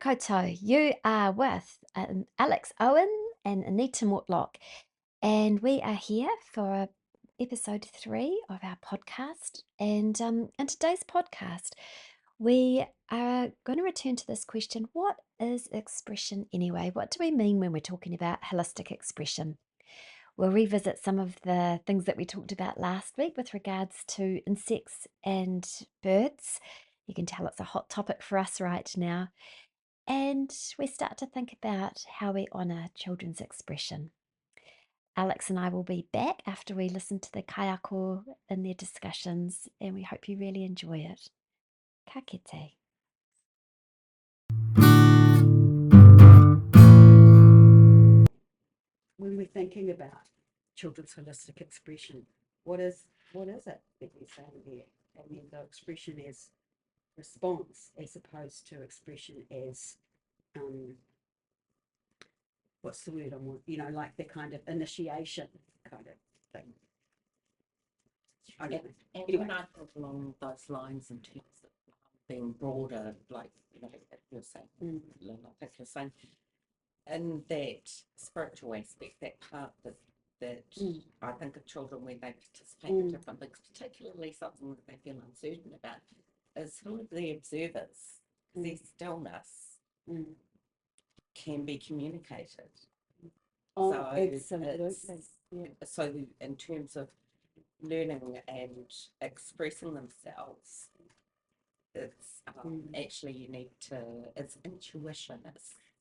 koutou. You are with Alex Owen and Anita Mortlock, and we are here for episode 3 of our podcast. And in today's podcast, we are going to return to this question: what is expression anyway? What do we mean when we're talking about holistic expression? We'll revisit some of the things that we talked about last week with regards to insects and birds. You can tell it's a hot topic for us right now. And we start to think about how we honour children's expression. Alex and I will be back after we listen to the kaiako in their discussions, and we hope you really enjoy it. Ka kite. When we're thinking about children's holistic expression, what is it that you're saying there? I mean, the expression as response as opposed to expression as what's the word I want? Like the kind of initiation kind of thing. I don't know. And Anyway. when I think along those lines in terms of being broader, like you're saying, Lynn, I think you're saying, in that spiritual aspect, that part that I think of children when they participate in different things, particularly something that they feel uncertain about, is who are the observers. Their stillness can be communicated. Oh, So absolutely. Yeah. So in terms of learning and expressing themselves, it's actually you need to, it's intuition,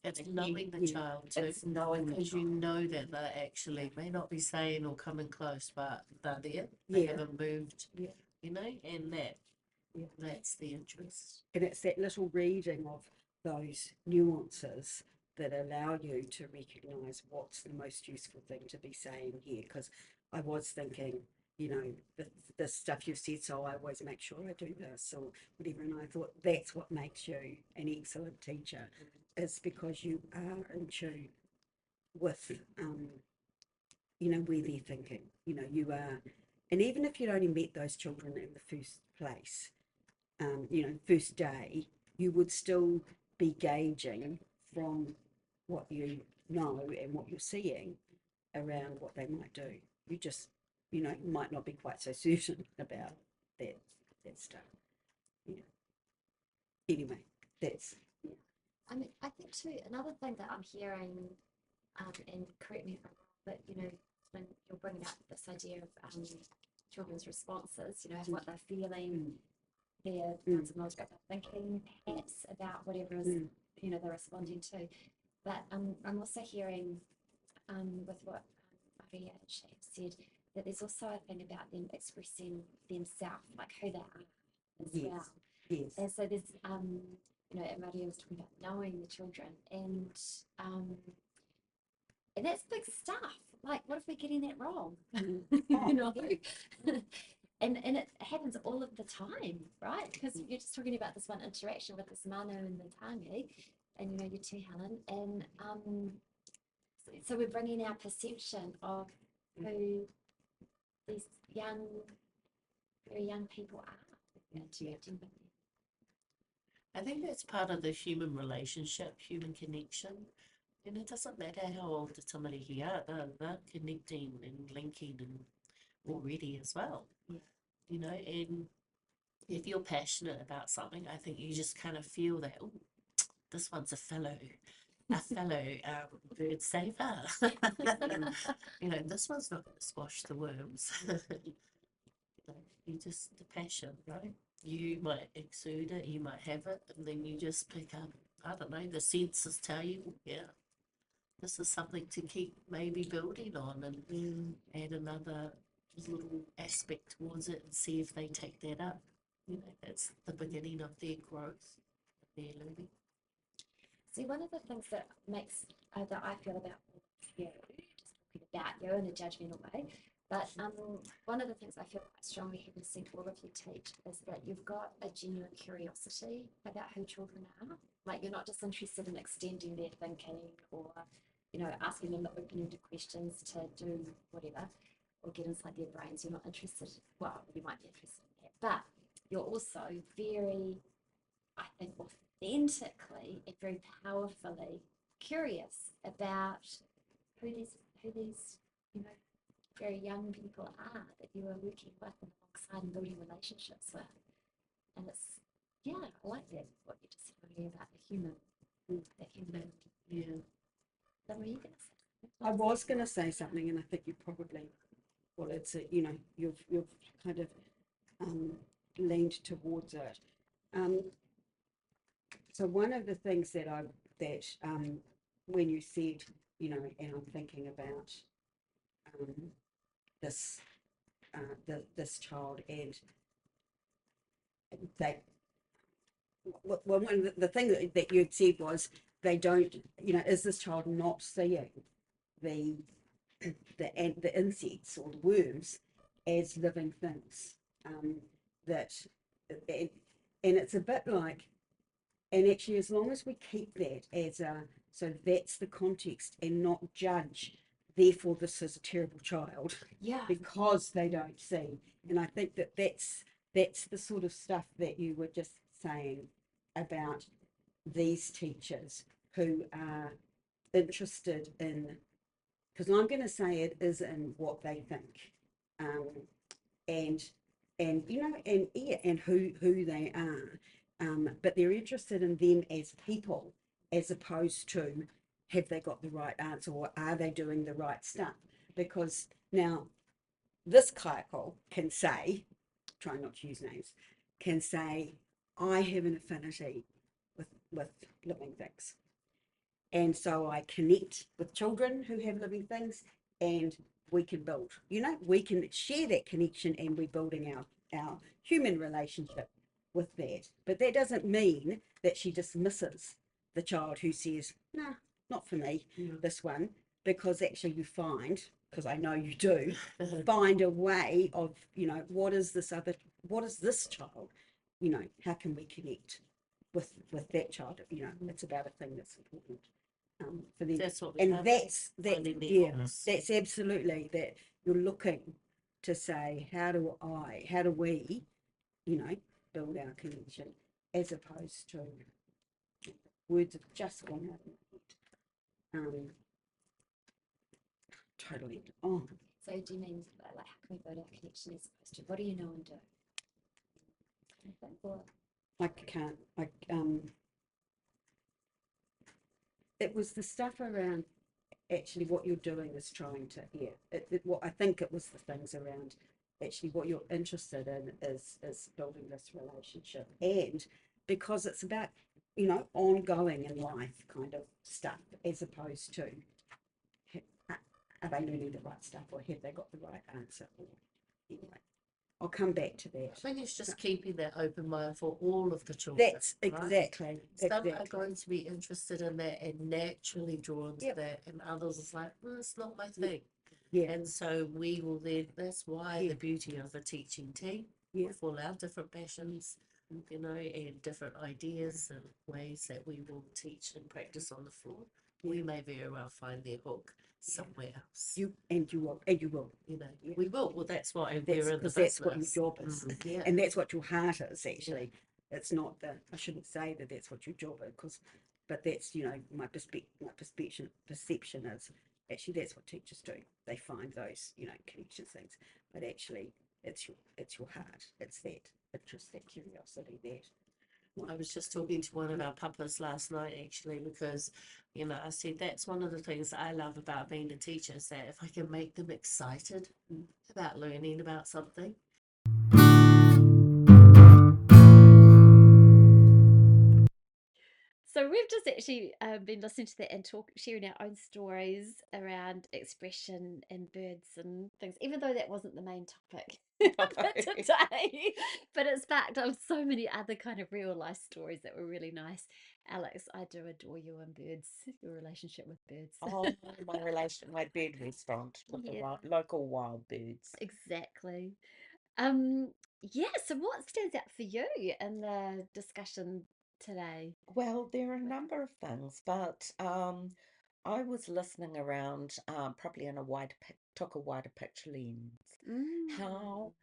It's knowing the child too, it's knowing the because you child. know that they actually may not be saying or coming close, but they're there. They Yeah. haven't moved, Yeah. and Yeah. that's the interest. And it's that little reading of those nuances that allow you to recognise what's the most useful thing to be saying here. Because I was thinking, the stuff you've said, so I always make sure I do this or whatever. And I thought that's what makes you an excellent teacher, is because you are in tune with, where they're thinking. You are, and even if you'd only met those children in the first place, first day, you would still be gauging from what you know and what you're seeing around what they might do. You just, might not be quite so certain about that stuff. Yeah. Anyway, that's I mean, I think too, another thing that I'm hearing, and correct me if I'm wrong, but when you're bringing up this idea of children's responses, what they're feeling, their kinds of knowledge, what they're thinking, perhaps about whatever is, they're responding to. But I'm also hearing, with what Maria and Shay have said, that there's also a thing about them expressing themselves, like who they are as Yes. well. yes. And so there's, and Maria was talking about knowing the children, and that's big stuff. Like, what if we're getting that wrong? And it happens all of the time, right? Because you're just talking about this one interaction with this Manu and the Tangi, and you too, Helen, and so we're bringing our perception of who these very young people are interacting with them. I think that's part of the human relationship, human connection. And it doesn't matter how old somebody here, they're connecting and linking and already as well. Yeah. And if you're passionate about something, I think you just kind of feel that, oh, this one's a fellow bird saver. This one's not going to squash the worms. You just, the passion, right? You might exude it, you might have it, and then you just pick up, I don't know, the senses tell you, yeah, this is something to keep maybe building on and add another little aspect towards it and see if they take that up. That's the beginning of their growth, their learning. See, one of the things that makes that I feel about you, just talking about you in a judgmental way, but one of the things I feel quite strongly, having seen all of you teach, is that you've got a genuine curiosity about who children are. Like, you're not just interested in extending their thinking or, asking them the open-ended questions to do whatever or get inside their brains. You're not interested. Well, you might be interested in that, but you're also very I think, authentically and very powerfully curious about who these you know very young people are that you are working with and alongside and building relationships with. And it's, yeah, I like that, what you just said earlier about the human, that human. Yeah. What were you going to say? I was going to say something, and I think you probably, well, it's a, you know, you've kind of leaned towards it. Um, so one of the things that when you said, you know, and I'm thinking about this this child, and they, well, one of the thing that you'd said was they don't, you know, is this child not seeing the the insects or the worms as living things, that and, and it's a bit like, and actually as long as we keep that as a, so that's the context and not judge, therefore this is a terrible child Yeah. because they don't see. And I think that that's the sort of stuff that you were just saying about these teachers who are interested in, because I'm going to say it is in what they think, um, and you know, and yeah, and who they are, but they're interested in them as people as opposed to have they got the right answer or are they doing the right stuff? Because now this kaiko can say, try not to use names, can say, I have an affinity with living things. And so I connect with children who have living things, and we can build, you know, we can share that connection, and we're building our human relationship with that. But that doesn't mean that she dismisses the child who says, nah, not for me, this one, because actually you find, because I know you do, find a way of, you know, what is this child, you know, how can we connect with that child? You know, it's about a thing that's important for them. That's what we And have, that's finding their yeah, voice. that's absolutely that you're looking to say, how do we, you know, build our connection, as opposed to words have just gone out of my head. Totally. Oh, So do you mean, like, how can we build our connection as opposed to what do you know and do? Or, I can't. It was the stuff around actually what you're doing is trying to, yeah, what I think it was the things around actually what you're interested in is building this relationship, and because it's about, you know, ongoing in life kind of stuff, as opposed to are they learning the right stuff or have they got the right answer, or anyway, I'll come back to that. I think it's just keeping that open mind for all of the children. That's right? exactly Some are exactly going to be interested in that and naturally drawn to Yep. that, and others is like, it's not my thing. yeah And so we will then, that's why Yeah. the beauty of a teaching team, Yeah. with all our different passions, you know, and different ideas and ways that we will teach and practice on the floor. We may very well find their hook somewhere else. you will You know, Yeah. we will. Well, that's why we're that's in the because that's what your business. job is, Yeah. and that's what your heart is actually. It's not that I shouldn't say that that's what your job is, because but that's, you know, my perception is actually that's what teachers do. They find those, you know, connection things, but actually it's your heart, it's that interest, that curiosity, that I was just talking to one of our papas last night actually, because, you know, I said that's one of the things I love about being a teacher is that if I can make them excited about learning about something. so we've just actually been listening to that and sharing our own stories around expression and birds and things, even though that wasn't the main topic for today. But it sparked on so many other kind of real life stories that were really nice. Alex, I do adore you and birds, your relationship with birds. Oh, my bird restaurant with the Yeah. local wild birds. Exactly. Yeah, so what stands out for you in the discussion today? Well, there are a number of things, but I was listening around, probably in took a wider picture lens. Mm. How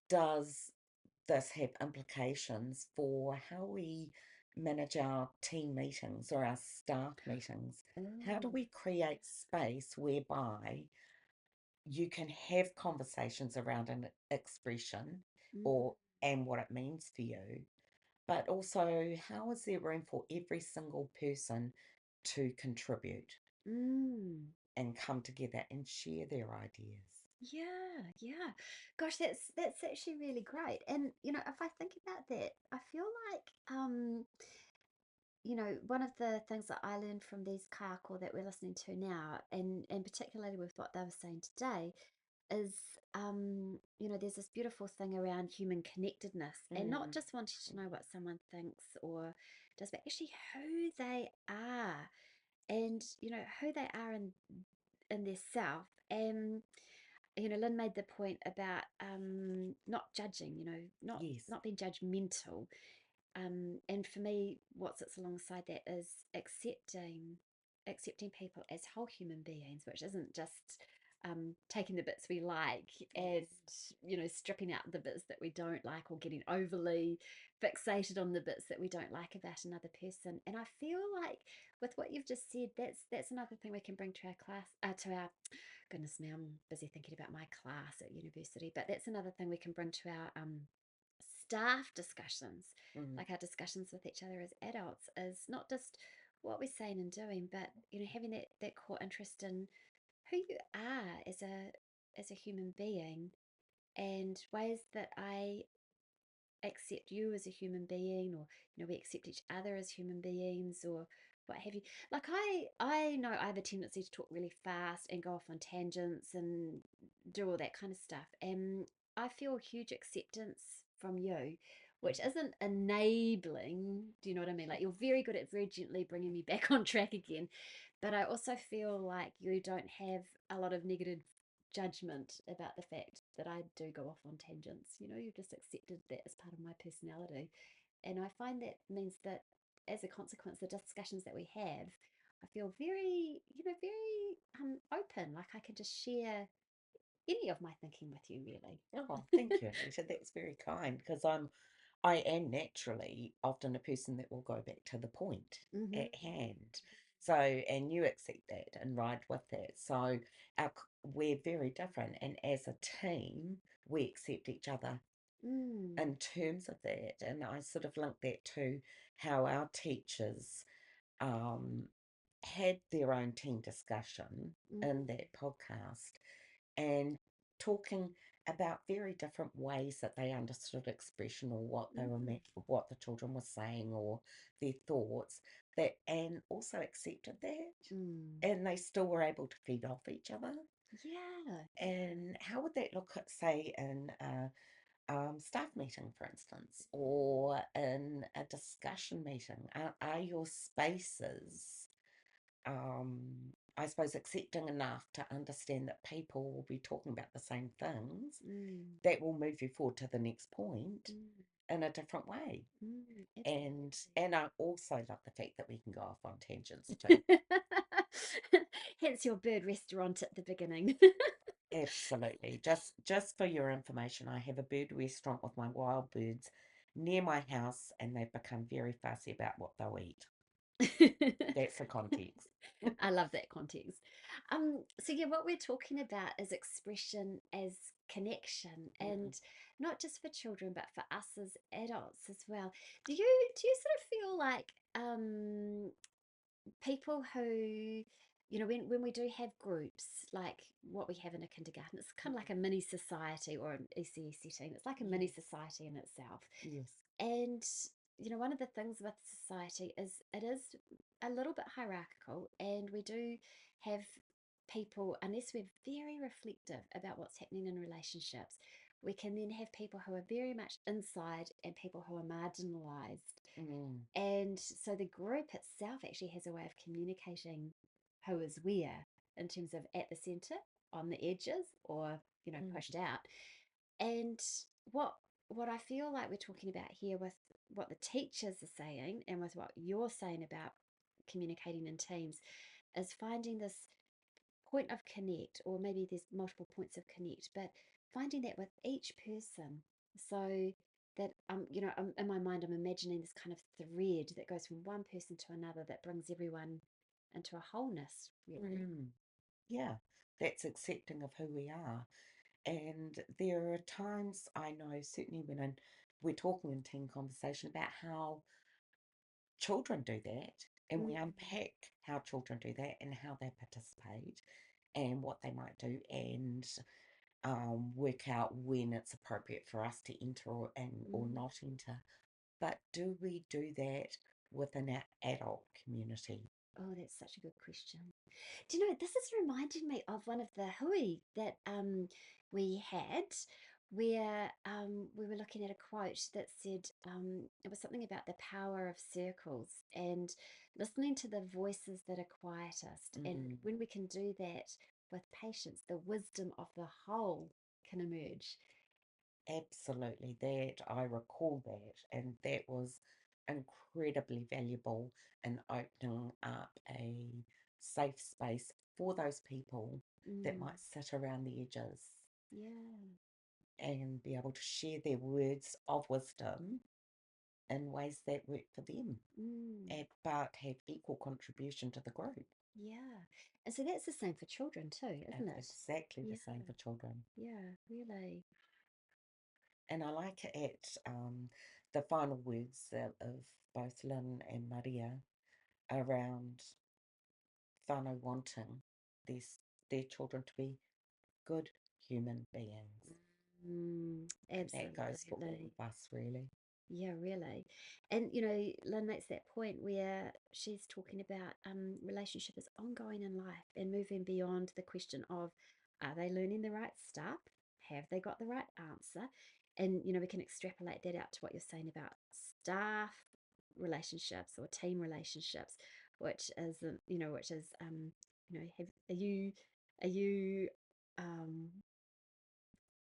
does this have implications for how we manage our team meetings or our staff meetings? How do Oh, we create space whereby you can have conversations around an expression mm, or and what it means to you, but also how is there room for every single person to contribute mm. and come together and share their ideas? Yeah, yeah. Gosh, that's actually really great. And if I think about that, I feel like one of the things that I learned from these kayako that we're listening to now, and particularly with what they were saying today, is there's this beautiful thing around human connectedness and not Mm, just wanting to know what someone thinks or does, but actually who they are and who they are in their self. And Lynn made the point about not judging, yes. not being judgmental. And for me, what sits alongside that is accepting people as whole human beings, which isn't just taking the bits we like and stripping out the bits that we don't like, or getting overly fixated on the bits that we don't like about another person. And I feel like with what you've just said, that's another thing we can bring to our class, to our goodness me, I'm busy thinking about my class at university, but that's another thing we can bring to our staff discussions, Mm, like our discussions with each other as adults, is not just what we're saying and doing, but having that core interest in who you are as a human being, and ways that I accept you as a human being, or we accept each other as human beings, or what have you. Like I know I have a tendency to talk really fast and go off on tangents and do all that kind of stuff, and I feel huge acceptance from you, which isn't enabling. Do you know what I mean? Like, you're very good at very gently bringing me back on track again, but I also feel like you don't have a lot of negative judgment about the fact that I do go off on tangents. You've just accepted that as part of my personality. And I find that means that as a consequence, the discussions that we have, I feel very, very open. Like I can just share any of my thinking with you, really. oh, thank you, Anita. That's very kind because I am naturally often a person that will go back to the point Mm-hmm. at hand. So, and you accept that and ride with that. So, we're very different. And as a team, we accept each other Mm. in terms of that. And I sort of link that to how our teachers um, had their own team discussion in Mm. that podcast and talking about very different ways that they understood expression or what they were Mm. what the children were saying or their thoughts, that and also accepted that, Mm. and they still were able to feed off each other. Yeah. And how would that look at, say, in a staff meeting, for instance, or in a discussion meeting? Are your spaces, I suppose, accepting enough to understand that people will be talking about the same things Mm. that will move you forward to the next point Mm. in a different way? And Absolutely. I also love the fact that we can go off on tangents too. Hence your bird restaurant at the beginning. Absolutely. Just for your information, I have a bird restaurant with my wild birds near my house, and they've become very fussy about what they'll eat. That's the context. I love that context. So yeah, what we're talking about is expression as connection, Mm. and not just for children, but for us as adults as well. Do you sort of feel like people who when we do have groups like what we have in a kindergarten, it's kind of like a mini society, or an ECE setting, it's like a mini Yes. society in itself. Yes. And one of the things with society is it is a little bit hierarchical, and we do have people, unless we're very reflective about what's happening in relationships, we can then have people who are very much inside and people who are marginalized. Mm. And so the group itself actually has a way of communicating who is where, in terms of at the center, on the edges, or Mm. pushed out. And what what I feel like we're talking about here, with what the teachers are saying and with what you're saying about communicating in teams, is finding this point of connect, or maybe there's multiple points of connect, but finding that with each person, so that in my mind, I'm imagining this kind of thread that goes from one person to another that brings everyone into a wholeness, really. Yeah, that's accepting of who we are. And there are times I know, certainly we're talking in team conversation about how children do that, and we Mm. unpack how children do that and how they participate and what they might do, and work out when it's appropriate for us to enter or Mm. not enter. But do we do that within our adult community? Oh, that's such a good question. Do you know, this is reminding me of one of the hui that we had, where we were looking at a quote that said it was something about the power of circles and listening to the voices that are quietest. And Mm, when we can do that with patience, the wisdom of the whole can emerge. absolutely, that I recall that, and that was incredibly valuable in opening up a safe space for those people that Mm, might sit around the edges yeah. and be able to share their words of wisdom in ways that work for them, Mm, but have equal contribution to the group. yeah. And so that's the same for children too, isn't It's it? exactly the Yeah, same for children. yeah, really. And I like it, the final words of both Lynn and Maria around whānau wanting these, their children to be good human beings. Mm, And that goes for all absolutely. of us, really. Yeah, really. And you know, Lynn makes that point where she's talking about relationship is ongoing in life and moving beyond the question of are they learning the right stuff? Have they got the right answer? And you know, we can extrapolate that out to what you're saying about staff relationships or team relationships, which is which is are you um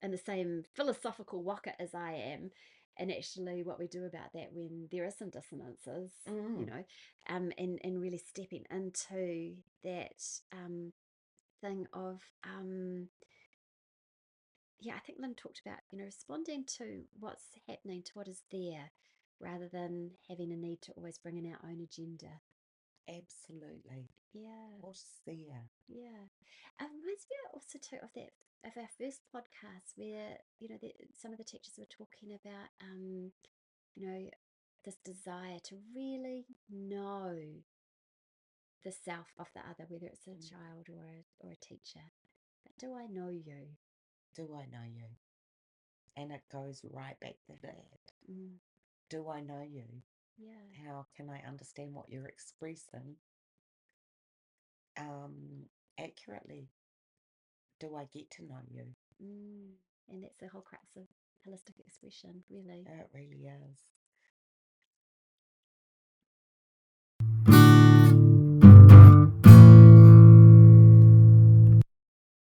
in the same philosophical waka as I am, and actually what we do about that when there are some dissonances, Mm, and really stepping into that thing of yeah, I think Lynn talked about responding to what's happening, to what is there, rather than having a need to always bring in our own agenda. absolutely. Yeah. What's there? Yeah. Reminds me also too of that of our first podcast where, some of the teachers were talking about this desire to really know the self of the other, whether it's a Mm, child or a teacher. But do I know you? do I know you? And it goes right back to that. Mm, Do I know you? yeah. How can I understand what you're expressing accurately? Do I get to know you? Mm. And that's the whole crux of holistic expression, really. It really is.